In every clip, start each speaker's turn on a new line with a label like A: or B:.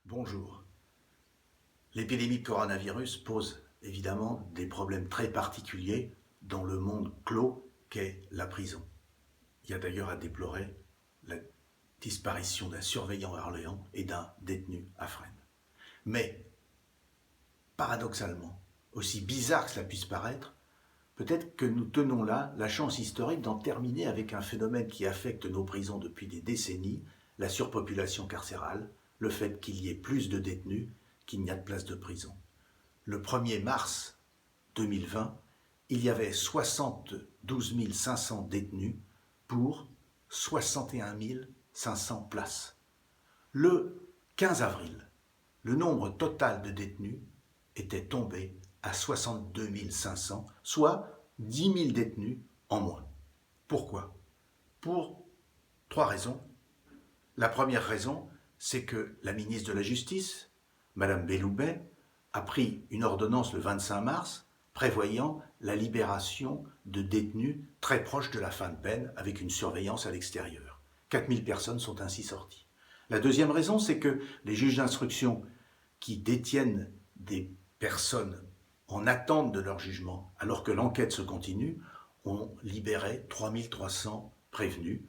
A: Bonjour. L'épidémie de coronavirus pose évidemment des problèmes très particuliers dans le monde clos qu'est la prison. Il y a d'ailleurs à déplorer la disparition d'un surveillant à Orléans et d'un détenu à Fresnes. Mais, paradoxalement, aussi bizarre que cela puisse paraître, peut-être que nous tenons là la chance historique d'en terminer avec un phénomène qui affecte nos prisons depuis des décennies, la surpopulation carcérale, le fait qu'il y ait plus de détenus qu'il n'y a de places de prison. Le 1er mars 2020, il y avait 72 500 détenus pour 61 500 places. Le 15 avril, le nombre total de détenus était tombé à 62 500, soit 10 000 détenus en moins. Pourquoi ? Pour 3 raisons. La première raison, c'est que la ministre de la Justice, Mme Belloubet, a pris une ordonnance le 25 mars prévoyant la libération de détenus très proches de la fin de peine avec une surveillance à l'extérieur. 4 000 personnes sont ainsi sorties. La deuxième raison, c'est que les juges d'instruction qui détiennent des personnes en attente de leur jugement, alors que l'enquête se continue, ont libéré 3 300 prévenus,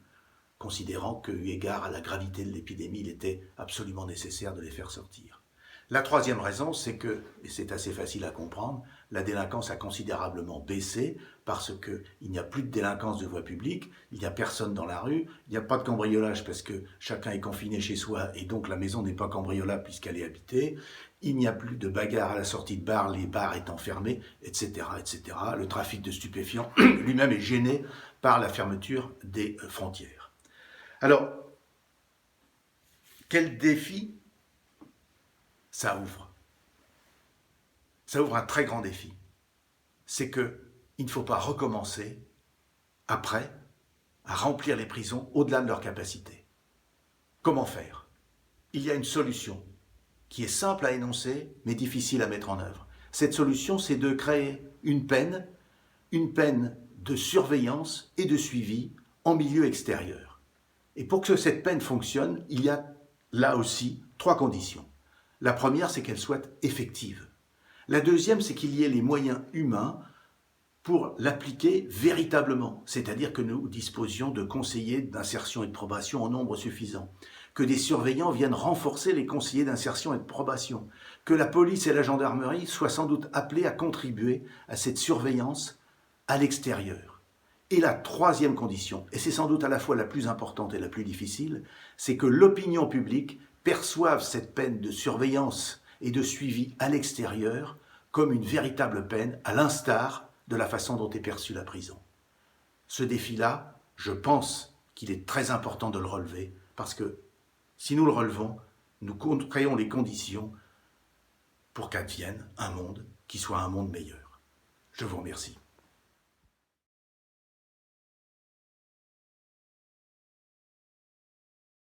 A: considérant que, eu égard à la gravité de l'épidémie, il était absolument nécessaire de les faire sortir. La troisième raison, c'est que, et c'est assez facile à comprendre, la délinquance a considérablement baissé parce qu'il n'y a plus de délinquance de voie publique, il n'y a personne dans la rue, il n'y a pas de cambriolage parce que chacun est confiné chez soi et donc la maison n'est pas cambriolable puisqu'elle est habitée, il n'y a plus de bagarres à la sortie de bar, les bars étant fermés, etc., etc. Le trafic de stupéfiants lui-même est gêné par la fermeture des frontières. Alors, quel défi ça ouvre? Ça ouvre un très grand défi. C'est qu'il ne faut pas recommencer, après, à remplir les prisons au-delà de leur capacité. Comment faire? Il y a une solution qui est simple à énoncer, mais difficile à mettre en œuvre. Cette solution, c'est de créer une peine de surveillance et de suivi en milieu extérieur. Et pour que cette peine fonctionne, il y a là aussi 3 conditions. La première, c'est qu'elle soit effective. La deuxième, c'est qu'il y ait les moyens humains pour l'appliquer véritablement, c'est-à-dire que nous disposions de conseillers d'insertion et de probation en nombre suffisant, que des surveillants viennent renforcer les conseillers d'insertion et de probation, que la police et la gendarmerie soient sans doute appelés à contribuer à cette surveillance à l'extérieur. Et la troisième condition, et c'est sans doute à la fois la plus importante et la plus difficile, c'est que l'opinion publique perçoivent cette peine de surveillance et de suivi à l'extérieur comme une véritable peine, à l'instar de la façon dont est perçue la prison. Ce défi-là, je pense qu'il est très important de le relever, parce que si nous le relevons, nous créons les conditions pour qu'advienne un monde qui soit un monde meilleur. Je vous remercie.